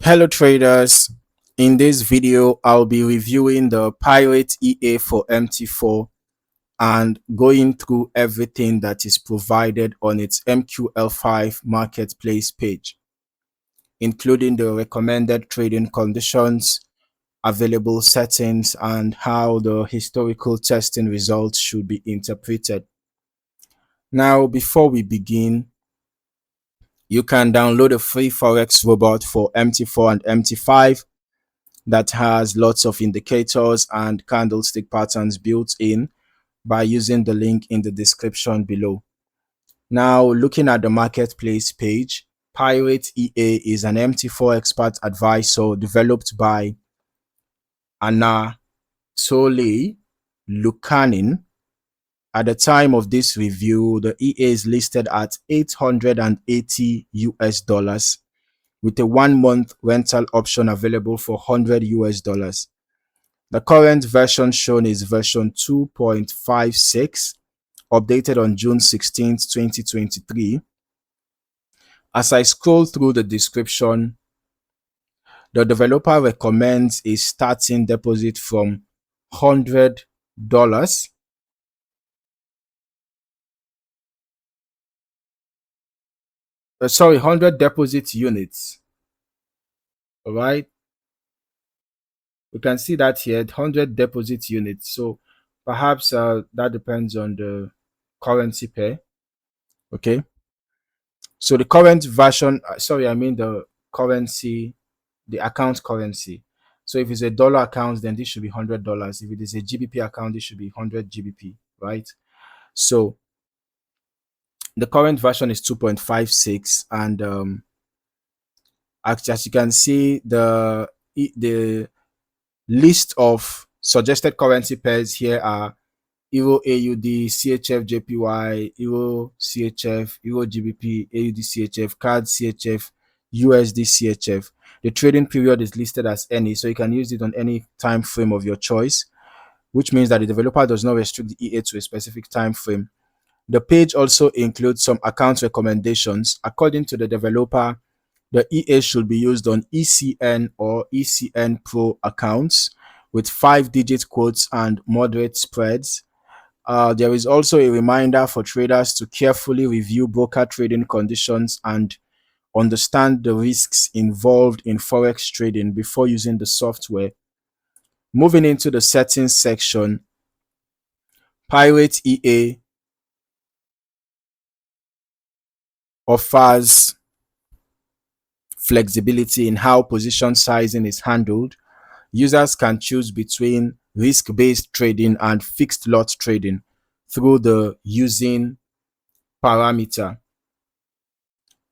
Hello traders, in this video I'll be reviewing the Pirate EA for MT4 and going through everything that is provided on its MQL5 Marketplace page, including the recommended trading conditions, available settings, and how the historical testing results should be interpreted. Now, before we begin, you can download a free Forex robot for MT4 and MT5 that has lots of indicators and candlestick patterns built in by using the link in the description below. Now, looking at the marketplace page, Pirate EA is an MT4 expert advisor developed by Anatoly Lukanin. At the time of this review, the EA is listed at 880 US dollars with a 1-month rental option available for 100 US dollars. The current version shown is version 2.56, updated on June 16th, 2023. As I scroll through the description, the developer recommends a starting deposit from $100. Sorry, 100 deposit units. All right. We can see that here, 100 deposit units. So perhaps that depends on the currency pair. Okay. So the current version, the currency, the account currency. So if it's a dollar account, then this should be $100. If it is a GBP account, this should be 100 GBP, right? So the current version is 2.56, and as you can see, the list of suggested currency pairs here are Euro AUD, CHF JPY, Euro CHF, Euro GBP, AUD CHF, CAD CHF, USD CHF. The trading period is listed as any, so you can use it on any time frame of your choice, which means that the developer does not restrict the EA to a specific time frame. The page also includes some account recommendations. According to the developer, the EA should be used on ECN or ECN Pro accounts with 5-digit quotes and moderate spreads. There is also a reminder for traders to carefully review broker trading conditions and understand the risks involved in Forex trading before using the software. Moving into the settings section, Pirate EA offers flexibility in how position sizing is handled. Users can choose between risk-based trading and fixed lot trading through the using parameter,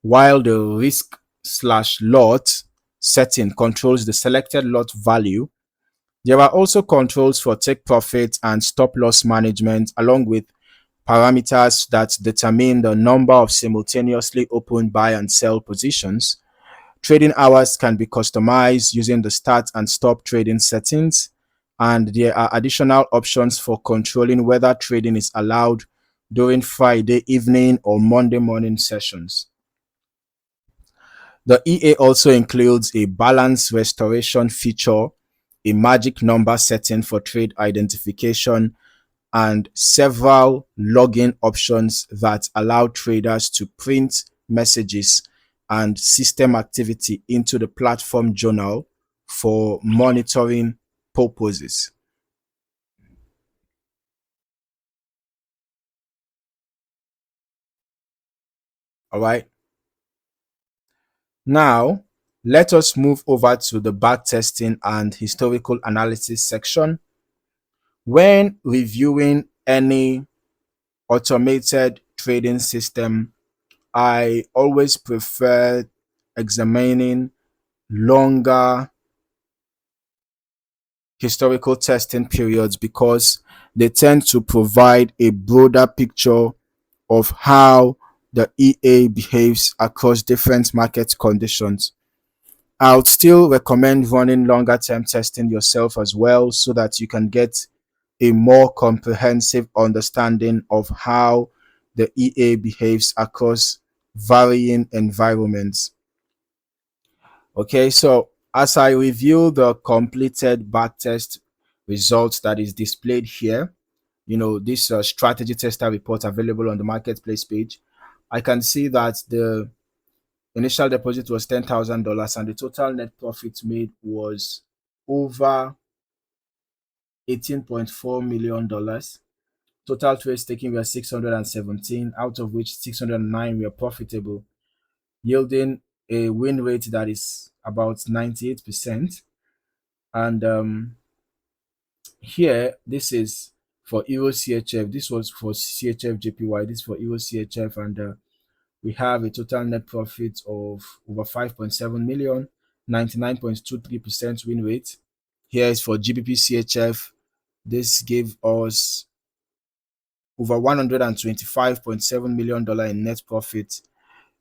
while the risk/lot setting controls the selected lot value. There are also controls for take profit and stop loss management, along with parameters that determine the number of simultaneously open buy and sell positions. Trading hours can be customized using the start and stop trading settings, and there are additional options for controlling whether trading is allowed during Friday evening or Monday morning sessions. The EA also includes a balance restoration feature, a magic number setting for trade identification, and several login options that allow traders to print messages and system activity into the platform journal for monitoring purposes. All right. Now, let us move over to the backtesting and historical analysis section. When reviewing any automated trading system, I always prefer examining longer historical testing periods because they tend to provide a broader picture of how the EA behaves across different market conditions. I would still recommend running longer term testing yourself as well so that you can get a more comprehensive understanding of how the EA behaves across varying environments. Okay, so as I review the completed backtest results that is displayed here, this strategy tester report available on the marketplace page, I can see that the initial deposit was $10,000 and the total net profit made was over $18.4 million. Total trades taken were 617, out of which 609 were profitable, yielding a win rate that is about 98%. And here, this is for Euro CHF. This was for CHF JPY. This for Euro CHF, and we have a total net profit of over 5.7 million, 99.23% win rate. Here is for GBP CHF. This gave us over $125.7 million in net profit.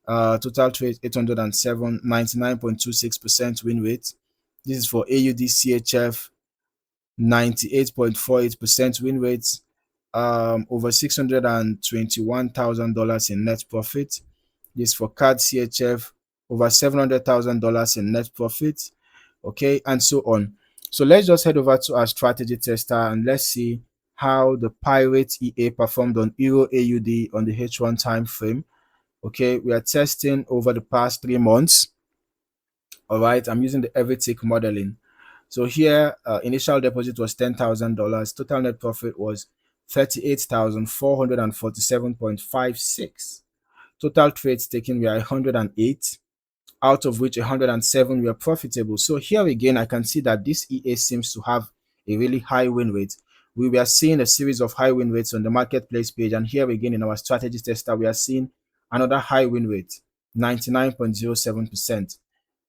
Total trade 807, 99.26% win rate. This is for AUD CHF, 98.48% win rate, over $621,000 in net profit. This for card CHF, over $700,000 in net profit. Okay, and so on. So let's just head over to our strategy tester and let's see how the Pirate EA performed on Euro AUD on the H1 time frame. Okay, we are testing over the past 3 months. All right, I'm using the every tick modeling. So here, initial deposit was $10,000. Total net profit was 38,447.56. Total trades taken were 108, out of which 107 were profitable. So here again, I can see that this EA seems to have a really high win rate. We were seeing a series of high win rates on the marketplace page, and here again in our strategy tester, we are seeing another high win rate, 99.07%.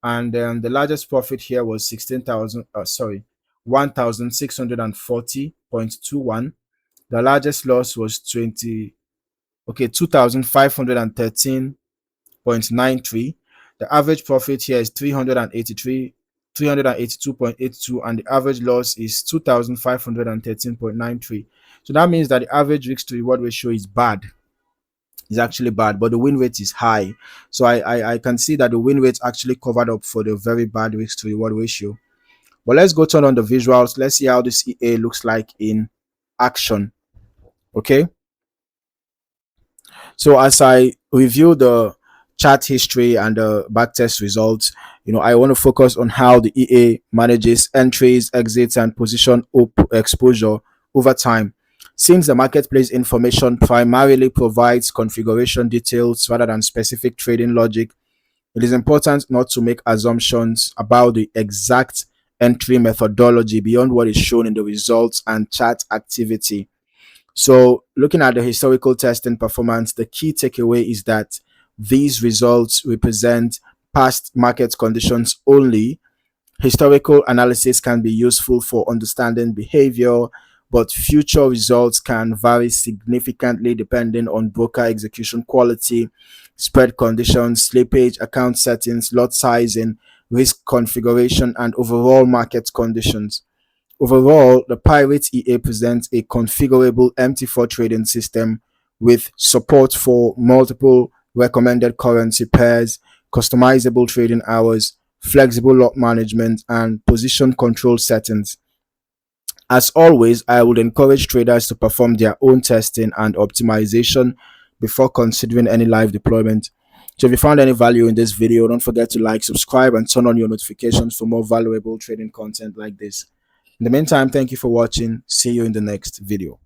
And the largest profit here was 1,640.21. The largest loss was 2,513.93. The average profit here is 382.82, and the average loss is 2,513.93. So that means that the average risk to reward ratio is bad. Is actually bad, but the win rate is high. So I can see that the win rate actually covered up for the very bad risk to reward ratio. But let's go turn on the visuals. Let's see how this EA looks like in action. Okay. So as I review the chart history and the backtest results, I want to focus on how the EA manages entries, exits, and position exposure over time. Since the marketplace information primarily provides configuration details rather than specific trading logic, it is important not to make assumptions about the exact entry methodology beyond what is shown in the results and chart activity. So, looking at the historical testing performance, the key takeaway is that these results represent past market conditions only. Historical analysis can be useful for understanding behavior, but future results can vary significantly depending on broker execution quality, spread conditions, slippage, account settings, lot sizing, risk configuration, and overall market conditions. Overall, the Pirate EA presents a configurable MT4 trading system with support for multiple recommended currency pairs, customizable trading hours, flexible lot management, and position control settings. As always, I would encourage traders to perform their own testing and optimization before considering any live deployment. So if you found any value in this video, don't forget to like, subscribe, and turn on your notifications for more valuable trading content like this. In the meantime, thank you for watching. See you in the next video.